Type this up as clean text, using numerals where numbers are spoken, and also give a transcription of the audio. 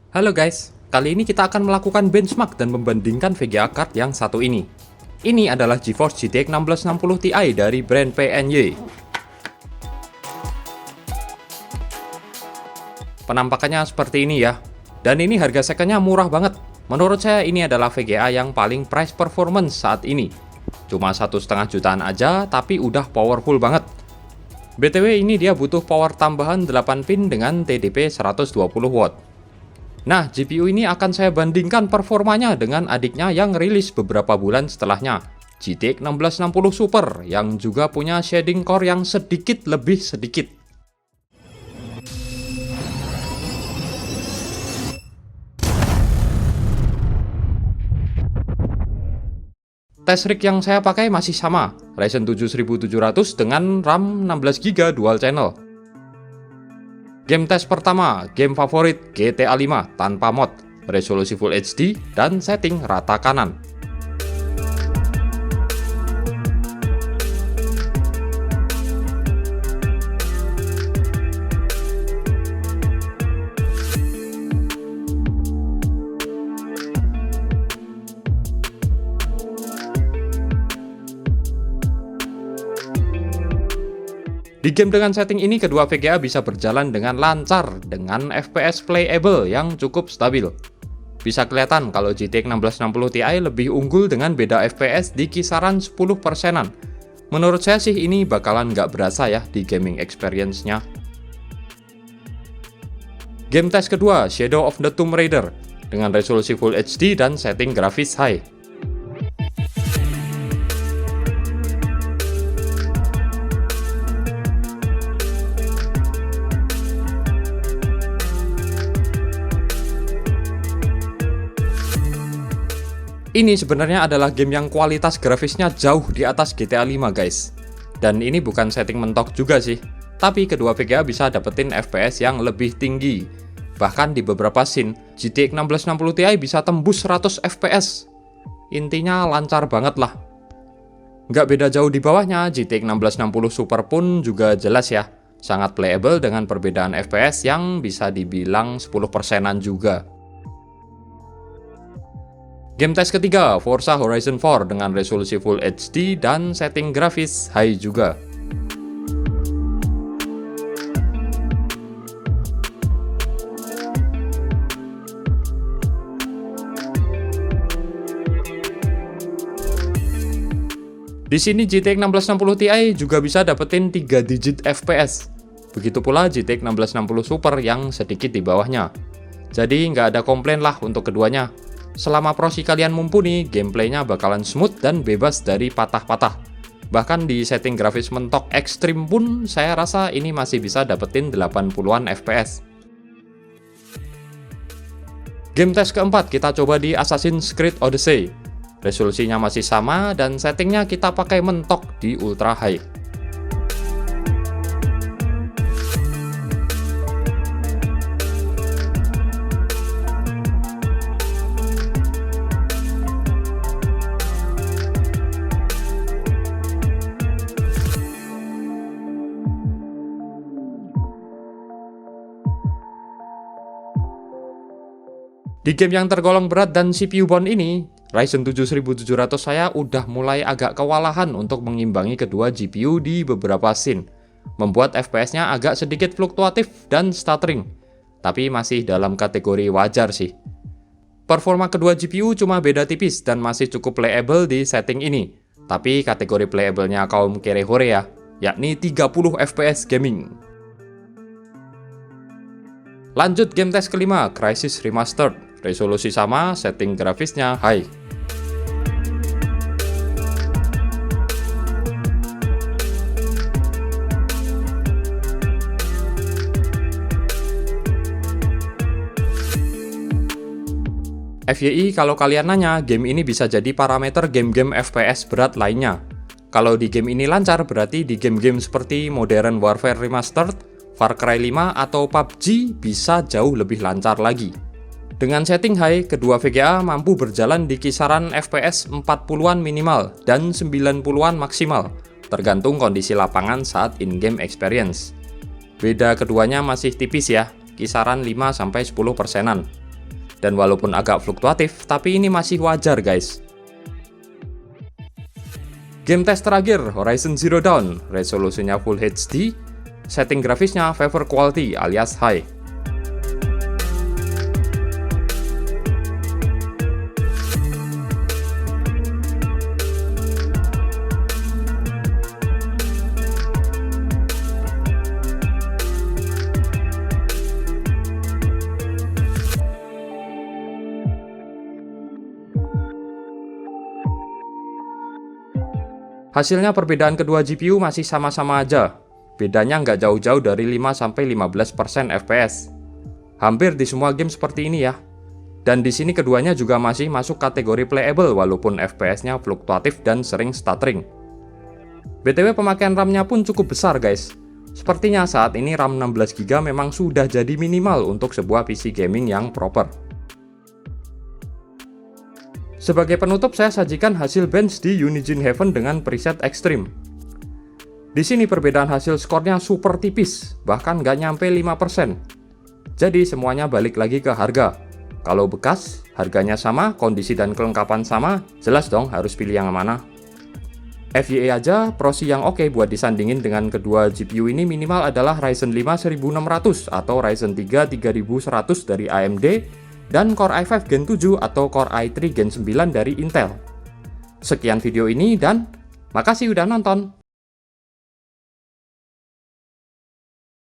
Halo guys, kali ini kita akan melakukan benchmark dan membandingkan VGA card yang satu ini. Ini adalah GeForce GTX 1660 Ti dari brand PNY. Penampakannya seperti ini ya. Dan ini harga secondnya murah banget. Menurut saya ini adalah VGA yang paling price performance saat ini. Cuma 1,5 jutaan aja, tapi udah powerful banget. BTW ini dia butuh power tambahan 8 pin dengan TDP 120 watt. Nah, GPU ini akan saya bandingkan performanya dengan adiknya yang rilis beberapa bulan setelahnya, GTX 1660 Super, yang juga punya shading core yang sedikit lebih sedikit. Test rig yang saya pakai masih sama, Ryzen 7 1700 dengan RAM 16GB dual channel. Game test pertama, game favorit GTA 5 tanpa mod, resolusi Full HD, dan setting rata kanan. Di game dengan setting ini, kedua VGA bisa berjalan dengan lancar dengan FPS playable yang cukup stabil. Bisa kelihatan kalau GTX 1660 Ti lebih unggul dengan beda FPS di kisaran 10%-an. Menurut saya sih ini bakalan nggak berasa ya di gaming experience-nya. Game test kedua, Shadow of the Tomb Raider, dengan resolusi Full HD dan setting grafis high. Ini sebenarnya adalah game yang kualitas grafisnya jauh di atas GTA 5 guys. Dan ini bukan setting mentok juga sih, tapi kedua VGA bisa dapetin FPS yang lebih tinggi. Bahkan di beberapa scene, GTX 1660 Ti bisa tembus 100 FPS. Intinya lancar banget lah. Nggak beda jauh di bawahnya, GTX 1660 Super pun juga jelas ya. Sangat playable dengan perbedaan FPS yang bisa dibilang 10%-an juga. Game test ketiga, Forza Horizon 4 dengan resolusi Full HD dan setting grafis high juga. Di sini GTX 1660 Ti juga bisa dapetin 3 digit FPS. Begitu pula GTX 1660 Super yang sedikit di bawahnya. Jadi nggak ada komplain lah untuk keduanya. Selama prosi kalian mumpuni, gameplaynya bakalan smooth dan bebas dari patah-patah. Bahkan di setting grafis mentok ekstrim pun, saya rasa ini masih bisa dapetin 80-an FPS. Game test keempat kita coba di Assassin's Creed Odyssey. Resolusinya masih sama dan settingnya kita pakai mentok di ultra high. Di game yang tergolong berat dan CPU bound ini, Ryzen 7 1700 saya udah mulai agak kewalahan untuk mengimbangi kedua GPU di beberapa scene, membuat FPS-nya agak sedikit fluktuatif dan stuttering, tapi masih dalam kategori wajar sih. Performa kedua GPU cuma beda tipis dan masih cukup playable di setting ini, tapi kategori playable-nya kaum kere-hore ya, yakni 30 FPS gaming. Lanjut game test kelima, Crysis Remastered. Resolusi sama, setting grafisnya high. FYI, kalau kalian nanya, game ini bisa jadi parameter game-game FPS berat lainnya. Kalau di game ini lancar, berarti di game-game seperti Modern Warfare Remastered, Far Cry 5, atau PUBG bisa jauh lebih lancar lagi. Dengan setting high, kedua VGA mampu berjalan di kisaran FPS 40-an minimal dan 90-an maksimal, tergantung kondisi lapangan saat in-game experience. Beda keduanya masih tipis ya, kisaran 5-10%-an. Dan walaupun agak fluktuatif, tapi ini masih wajar guys. Game test terakhir, Horizon Zero Dawn, resolusinya Full HD, setting grafisnya Favor Quality alias High. Hasilnya perbedaan kedua GPU masih sama-sama aja. Bedanya nggak jauh-jauh dari 5-15% FPS. Hampir di semua game seperti ini ya. Dan di sini keduanya juga masih masuk kategori playable walaupun FPS-nya fluktuatif dan sering stuttering. BTW pemakaian RAM-nya pun cukup besar guys. Sepertinya saat ini RAM 16GB memang sudah jadi minimal untuk sebuah PC gaming yang proper. Sebagai penutup, saya sajikan hasil bench di Unigine Heaven dengan preset Extreme. Di sini perbedaan hasil skornya super tipis, bahkan nggak nyampe 5%. Jadi semuanya balik lagi ke harga. Kalau bekas, harganya sama, kondisi dan kelengkapan sama, jelas dong harus pilih yang mana. FYI aja, prosi yang oke buat disandingin dengan kedua GPU ini minimal adalah Ryzen 5 1600 atau Ryzen 3 3100 dari AMD, dan Core i5 Gen 7 atau Core i3 Gen 9 dari Intel. Sekian video ini dan makasih udah nonton.